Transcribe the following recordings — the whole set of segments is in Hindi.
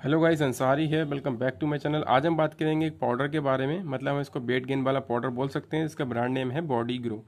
हेलो गाइस, अंसारी है। Welcome back to my channel. आज हम बात करेंगे एक पाउडर के बारे में, मतलब हम इसको वेट गेन वाला पाउडर बोल सकते हैं। इसका ब्रांड नेम है बॉडी ग्रो।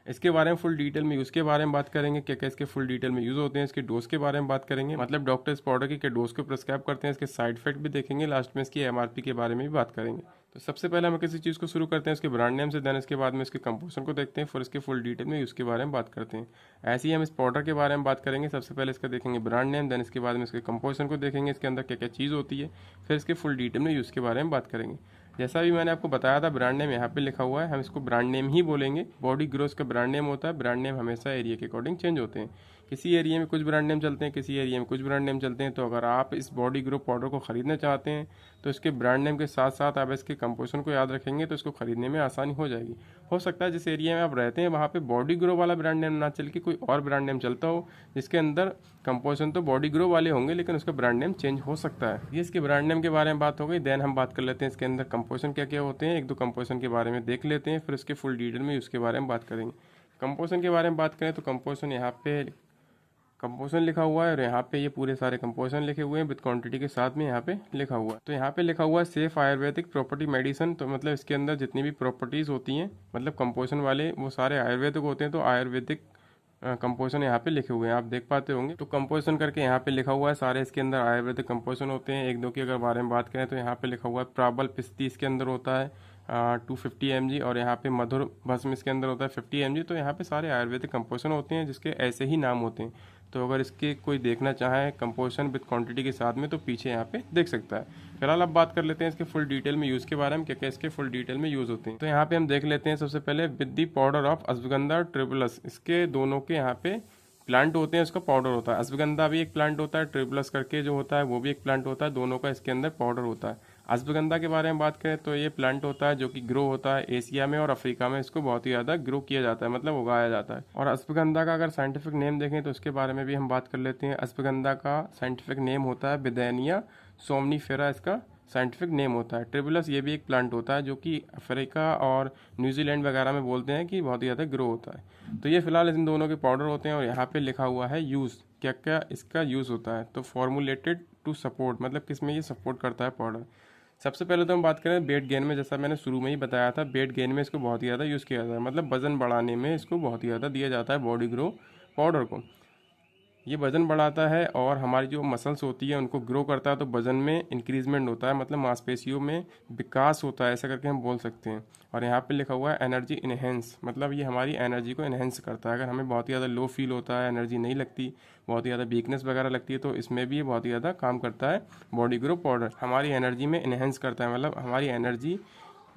इसके बारे में फुल डिटेल में यूज़ के बारे में बात करेंगे, क्या क्या इसके फुल डिटेल में यूज़ होते हैं। इसके डोज के बारे में बात करेंगे, मतलब डॉक्टर इस पाउडर के क्या डोज को प्रिस्क्राइब करते हैं। इसके साइड इफेक्ट भी देखेंगे, लास्ट में इसकी एमआरपी के बारे में भी बात करेंगे। तो सबसे पहले हम किसी चीज़ को शुरू करते हैं इसके ब्रांड नेम से, देन इसके बाद में इसके कंपोजिशन को देखते हैं, फिर इसके फुल डिटेल में यूज़ के बारे में बात करते हैं। ऐसे ही हम इस पाउडर के बारे में बात करेंगे। सबसे पहले इसका देखेंगे ब्रांड नेम, देन इसके बाद में इसके कंपोजिशन को देखेंगे, इसके अंदर क्या क्या चीज़ होती है, फिर इसके फुल डिटेल में यूज़ के बारे में बात करेंगे। जैसा भी मैंने आपको बताया था, ब्रांड नेम यहाँ पे लिखा हुआ है, हम इसको ब्रांड नेम ही बोलेंगे। बॉडी ग्रोथ का ब्रांड नेम होता है। ब्रांड नेम हमेशा एरिया के अकॉर्डिंग चेंज होते हैं। किसी एरिया में कुछ ब्रांड नेम चलते हैं, किसी एरिया में कुछ ब्रांड नेम चलते हैं। तो अगर आप इस बॉडी ग्रो पाउडर को खरीदना चाहते हैं तो इसके ब्रांड नेम के साथ साथ आप इसके कंपोजिशन को याद रखेंगे तो इसको खरीदने में आसानी हो जाएगी। हो सकता है जिस एरिया में आप रहते हैं वहाँ पे बॉडी ग्रो वाला ब्रांड नेम ना चल के कोई और ब्रांड नेम चलता हो, जिसके अंदर कंपोजिशन तो बॉडी ग्रो वाले होंगे लेकिन उसका ब्रांड नेम चेंज हो सकता है। ये इसके ब्रांड नेम के बारे में बात हो गई। देन हम बात कर लेते हैं इसके अंदर कंपोजिशन क्या क्या होते हैं। एक दो कंपोजिशन के बारे में देख लेते हैं, फिर इसके फुल डिटेल में उसके बारे में बात करेंगे। कंपोजिशन के बारे में बात करें तो कंपोजिशन यहाँ पे कंपोजिशन लिखा हुआ है और यहाँ पे ये पूरे सारे कंपोजिशन लिखे हुए हैं विद क्वांटिटी के साथ में यहाँ पे लिखा हुआ है। तो यहाँ पे लिखा हुआ है सेफ आयुर्वेदिक प्रॉपर्टी मेडिसिन। तो मतलब इसके अंदर जितनी भी प्रॉपर्टीज़ होती हैं, मतलब कंपोजिशन वाले, वो सारे आयुर्वेदिक होते हैं। तो आयुर्वेदिक कंपोजिशन यहाँ पे लिखे हुए हैं, आप देख पाते होंगे। तो कंपोजिशन करके यहाँ पे लिखा हुआ है, सारे इसके अंदर आयुर्वेदिक कंपोजिशन होते हैं। एक दो की अगर बारे में बात करें तो यहाँ पे लिखा हुआ है प्राबल पिस्ती इसके अंदर होता है 250 mg, और यहाँ पे मधुर भस्म इसके अंदर होता है 50 mg। तो यहाँ पे सारे आयुर्वेदिक कंपोजिशन होते हैं जिसके ऐसे ही नाम होते हैं। तो अगर इसके कोई देखना चाहे कंपोजिशन विद क्वांटिटी के साथ में तो पीछे यहाँ पे देख सकता है। फिलहाल अब बात कर लेते हैं इसके फुल डिटेल में यूज़ के बारे में, क्या क्या इसके फुल डिटेल में यूज़ होते हैं। तो यहाँ पे हम देख लेते हैं सबसे पहले with the powder of ashwagandha Tribulus. इसके दोनों के यहाँ पे प्लांट होते हैं, उसका पाउडर होता है। अश्वगंधा भी एक प्लांट होता है, ट्रिबुलस करके जो होता है वो भी एक प्लांट होता है। दोनों का इसके अंदर पाउडर होता है। अश्वगंधा के बारे में बात करें तो ये प्लांट होता है जो कि ग्रो होता है एशिया में और अफ्रीका में। इसको बहुत ही ज़्यादा ग्रो किया जाता है, मतलब उगाया जाता है। और अश्वगंधा का अगर साइंटिफिक नेम देखें तो उसके बारे में भी हम बात कर लेते हैं। अश्वगंधा का साइंटिफिक नेम होता है बिदेनिया सोमनीफेरा, इसका साइंटिफिक नेम होता है। ट्रिबुलस ये भी एक प्लांट होता है जो कि अफ्रीका और न्यूजीलैंड वगैरह में बोलते हैं कि बहुत ही ज़्यादा ग्रो होता है। तो ये फिलहाल इन दोनों के पाउडर होते हैं और यहाँ पे लिखा हुआ है यूज़, क्या क्या इसका यूज़ होता है। तो फॉर्मुलेटेड टू सपोर्ट, मतलब किस में ये सपोर्ट करता है पाउडर। सबसे पहले तो हम बात करें वेट गेन में, जैसा मैंने शुरू में ही बताया था, वेट गेन में इसको बहुत ही ज़्यादा यूज़ किया जाता है, मतलब वजन बढ़ाने में इसको बहुत ही ज़्यादा दिया जाता है बॉडी ग्रो पाउडर को। ये वजन बढ़ाता है और हमारी जो मसल्स होती है उनको ग्रो करता है, तो वजन में इंक्रीजमेंट होता है, मतलब मांसपेशियों में विकास होता है, ऐसा करके हम बोल सकते हैं। और यहाँ पे लिखा हुआ है एनर्जी इनहेंस, मतलब ये हमारी एनर्जी को इनहेंस करता है। अगर हमें बहुत ही ज़्यादा लो फील होता है, एनर्जी नहीं लगती, बहुत ही ज़्यादा वीकनेस वगैरह लगती है, तो इसमें भी ये बहुत ही ज़्यादा काम करता है। बॉडी ग्रो पाउडर हमारी एनर्जी में इनहेंस करता है, मतलब हमारी एनर्जी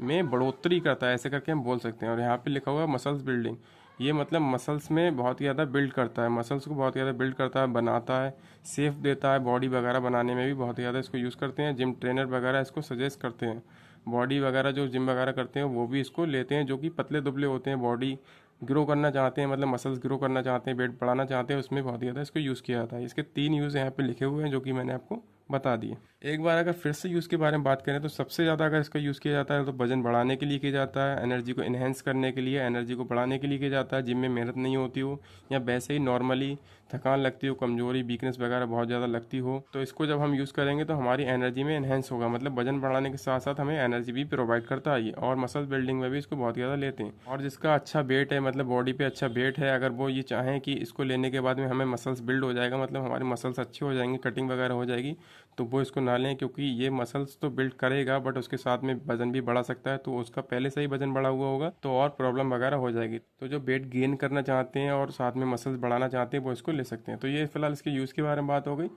में बढ़ोतरी करता है, ऐसे करके हम बोल सकते हैं। और यहाँ पे लिखा हुआ है मसल्स बिल्डिंग, ये मतलब मसल्स में बहुत ही ज़्यादा बिल्ड करता है, मसल्स को बहुत ही ज़्यादा बिल्ड करता है, बनाता है, सेफ देता है। बॉडी वगैरह बनाने में भी बहुत ही ज़्यादा इसको यूज़ करते हैं। जिम ट्रेनर वगैरह इसको सजेस्ट करते हैं। बॉडी वगैरह जो जिम वगैरह करते हैं वो भी इसको लेते हैं, जो कि पतले दुबले होते हैं, बॉडी ग्रो करना चाहते हैं, मतलब मसल्स ग्रो करना चाहते हैं, वेट बढ़ाना चाहते हैं, उसमें बहुत ही ज़्यादा इसको यूज़ किया जाता है। इसके 3 यूज़ यहाँ पे लिखे हुए हैं जो कि मैंने आपको बता दिए। एक बार अगर फिर से यूज़ के बारे में बात करें तो सबसे ज़्यादा अगर इसका यूज़ किया जाता है तो वजन बढ़ाने के लिए किया जाता है, एनर्जी को इन्हेंस करने के लिए, एनर्जी को बढ़ाने के लिए किया जाता है। जिम में मेहनत नहीं होती हो या वैसे ही नॉर्मली थकान लगती हो, कमजोरी वीकनेस वगैरह बहुत ज़्यादा लगती हो, तो इसको जब हम यूज़ करेंगे तो हमारी एनर्जी में इन्हेंस होगा, मतलब वजन बढ़ाने के साथ साथ हमें एनर्जी भी प्रोवाइड करता है ये। और मसल बिल्डिंग में भी इसको बहुत ज़्यादा लेते हैं। और जिसका अच्छा वेट है, मतलब बॉडी पे अच्छा वेट है, अगर वो ये चाहें कि इसको लेने के बाद में हमें मसल्स बिल्ड हो जाएगा, मतलब हमारी मसल्स अच्छी हो जाएंगी, कटिंग वगैरह हो जाएगी, तो वो इसको ना लें, क्योंकि ये मसल्स तो बिल्ड करेगा बट उसके साथ में वजन भी बढ़ा सकता है। तो उसका पहले से ही वजन बढ़ा हुआ होगा तो और प्रॉब्लम वगैरह हो जाएगी। तो जो वेट गेन करना चाहते हैं और साथ में मसल्स बढ़ाना चाहते हैं वो इसको ले सकते हैं। तो ये फिलहाल इसके यूज़ के बारे में बात हो गई।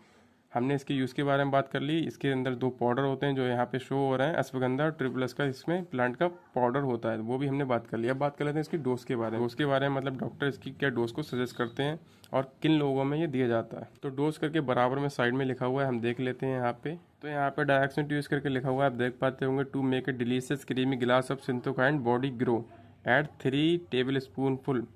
हमने इसके यूज़ के बारे में बात कर ली। इसके अंदर 2 पाउडर होते हैं जो यहाँ पे शो हो रहे हैं, अश्वगंधा और ट्रिप्लस का, इसमें प्लांट का पाउडर होता है, वो भी हमने बात कर लिया। अब बात कर लेते हैं इसकी डोज के बारे में। डोज के बारे में मतलब डॉक्टर इसकी क्या डोज को सजेस्ट करते हैं और किन लोगों में ये दिया जाता है। तो डोज करके बराबर में साइड में लिखा हुआ है, हम देख लेते हैं यहाँ पे। तो यहाँ पे डायरेक्शन टू यूज़ करके लिखा हुआ है, आप देख पाते होंगे। To make a delicious creamy glass of सिंथोकाइन बॉडी ग्रो एड 3 tablespoon full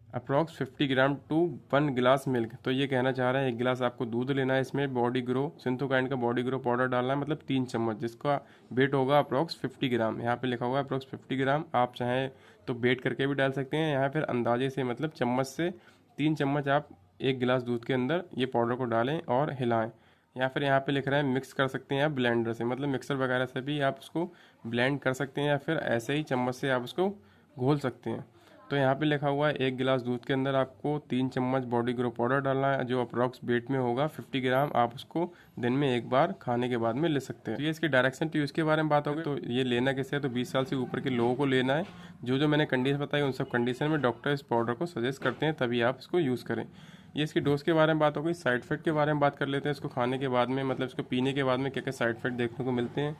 approx 50 gram to 1 गिलास मिल्क। तो ये कहना चाह रहे हैं 1 गिलास आपको दूध लेना है, इसमें बॉडी ग्रो सिंथोकाइन का बॉडी ग्रो पाउडर डालना है, मतलब 3 चम्मच, जिसका वेट होगा अप्रॉक्स 50 ग्राम। यहाँ पे लिखा हुआ है अप्रॉक्स 50 ग्राम। आप चाहें तो वेट करके भी डाल सकते हैं, यहाँ फिर अंदाजे से, मतलब चम्मच से 3 चम्मच आप 1 गिलास दूध के अंदर ये पाउडर को डालें और हिलाएं। या फिर यहाँ पे लिख रहा है मिक्स कर सकते हैं आप ब्लेंडर से, मतलब मिक्सर वगैरह से भी आप उसको ब्लेंड कर सकते हैं या फिर ऐसे ही चम्मच से आप उसको घोल सकते हैं। तो यहाँ पे लिखा हुआ है 1 गिलास दूध के अंदर आपको 3 चम्मच बॉडी ग्रो पाउडर डालना है, जो अप्रॉक्स वेट में होगा 50 ग्राम। आप उसको दिन में एक बार खाने के बाद में ले सकते हैं। तो ये इसके डायरेक्शन टू यूज़ के बारे में बात होगी। तो ये लेना कैसे है, तो 20 साल से ऊपर के लोगों को लेना है। जो मैंने कंडीशन बताई उन सब कंडीशन में डॉक्टर इस पाउडर को सजेस्ट करते हैं, तभी आप इसको यूज़ करें। ये इसकी डोज के बारे में बात हो गई। साइड इफेक्ट के बारे में बात कर लेते हैं। इसको खाने के बाद में, मतलब इसको पीने के बाद में क्या क्या साइड इफेक्ट देखने को मिलते हैं।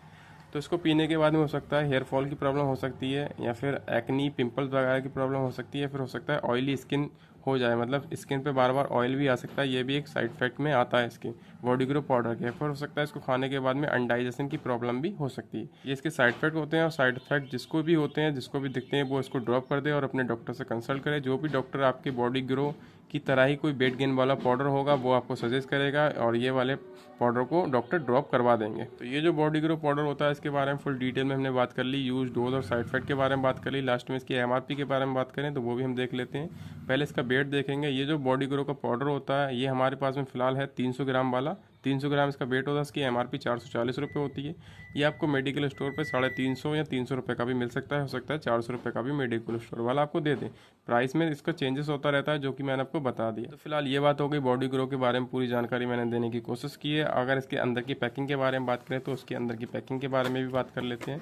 तो इसको पीने के बाद में हो सकता है हेयर फॉल की प्रॉब्लम हो सकती है, या फिर एक्नी पिंपल्स वगैरह की प्रॉब्लम हो सकती है, फिर हो सकता है ऑयली स्किन हो जाए, मतलब स्किन पे बार बार ऑयल भी आ सकता है। ये भी एक साइड इफेक्ट में आता है इसके बॉडी ग्रो पाउडर के। फिर हो सकता है इसको खाने के बाद में अनडाइजेशन की प्रॉब्लम भी हो सकती है। ये इसके साइड इफेक्ट होते हैं, और साइड इफेक्ट जिसको भी होते हैं, जिसको भी दिखते हैं, वो इसको ड्रॉप कर दे और अपने डॉक्टर से कंसल्ट करे। जो भी डॉक्टर आपके बॉडी ग्रो की तरह ही कोई वेट गेन वाला पाउडर होगा वो आपको सजेस्ट करेगा, और ये वाले पाउडर को डॉक्टर ड्रॉप करवा देंगे। तो ये जो बॉडी ग्रो पाउडर होता है इसके बारे में फुल डिटेल में हमने बात कर ली। यूज, डोज और साइड इफेक्ट के बारे में बात कर ली। लास्ट में इसकी एमआरपी के बारे में बात करें तो वो भी हम देख लेते हैं। पहले इसका वेट देखेंगे। ये जो बॉडी ग्रो का पाउडर होता है ये हमारे पास में फिलहाल है 300 ग्राम वाला। 300 ग्राम इसका वेट होता है। इसकी एमआरपी 440 रुपये होती है। ये आपको मेडिकल स्टोर पे 350 या 300 रुपये का भी मिल सकता है। हो सकता है 400 रुपये का भी मेडिकल स्टोर वाला आपको दे दे। प्राइस में इसका चेंजेस होता रहता है, जो कि मैंने आपको बता दिया। तो फिलहाल ये बात हो गई बॉडी ग्रो के बारे में। पूरी जानकारी मैंने देने की कोशिश की है। अगर इसके अंदर की पैकिंग के बारे में बात करें तो उसके अंदर की पैकिंग के बारे में भी बात कर लेते हैं।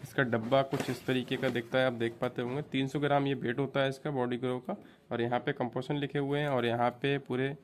इसका डब्बा कुछ इस तरीके का दिखता है, आप देख पाते होंगे। 300 ग्राम ये वेट होता है इसका बॉडी ग्रो का। और यहाँ पे कंपोजिशन लिखे हुए हैं, और यहाँ पे पूरे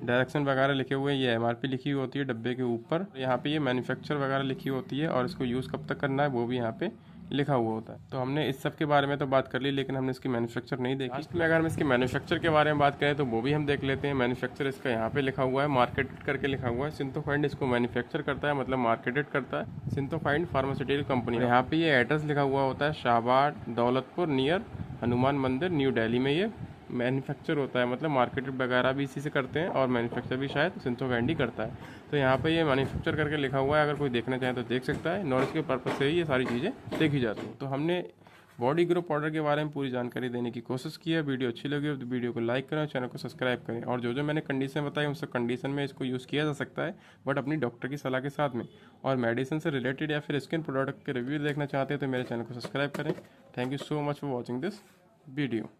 डायरेक्शन वगैरह लिखे हुए हैं। ये एमआरपी लिखी हुई होती है डब्बे के ऊपर। यहाँ पे ये मैन्युफैक्चर वगैरह लिखी होती है, और इसको यूज़ कब तक करना है वो भी यहाँ पे लिखा हुआ होता है। तो हमने इस सब के बारे में तो बात कर ली, लेकिन हमने इसकी मैन्युफैक्चर नहीं देखी। लास्ट में अगर हम इसकी मैन्युफैक्चर के बारे में बात करें तो वो भी हम देख लेते हैं। मैन्युफैक्चर इसका यहाँ पे लिखा हुआ है, मार्केटेड करके लिखा हुआ है। सिंथोफाइंड इसको मैन्युफैक्चर करता है, मतलब मार्केटेड करता है सिंथोफाइंड फार्मास्यूटिकल कंपनी। यहाँ पे ये एड्रेस लिखा हुआ होता है शाहबाद दौलतपुर नियर हनुमान मंदिर न्यू दिल्ली में ये मैन्युफैक्चर होता है, मतलब मार्केट वगैरह भी इसी से करते हैं, और मैन्युफैक्चर भी शायद सिंथोफाइंड ही करता है। तो यहाँ पे ये मैन्युफैक्चर करके लिखा हुआ है। अगर कोई देखना चाहे तो देख सकता है। नॉलेज के पर्पज़ से ही ये सारी चीज़ें देखी जाती हैं। तो हमने बॉडी ग्रो पाउडर के बारे में पूरी जानकारी देने की कोशिश की है। वीडियो अच्छी लगी हो तो वीडियो को लाइक करें और चैनल को सब्सक्राइब करें। और जो मैंने कंडीशन बताई उन सब कंडीशन में इसको यूज़ किया जा सकता है, बट अपनी डॉक्टर की सलाह के साथ में। और मेडिसिन से रिलेटेड या फिर स्किन प्रोडक्ट के रिव्यू देखना चाहते हैं तो मेरे चैनल को सब्सक्राइब करें। Thank you so much for watching this video.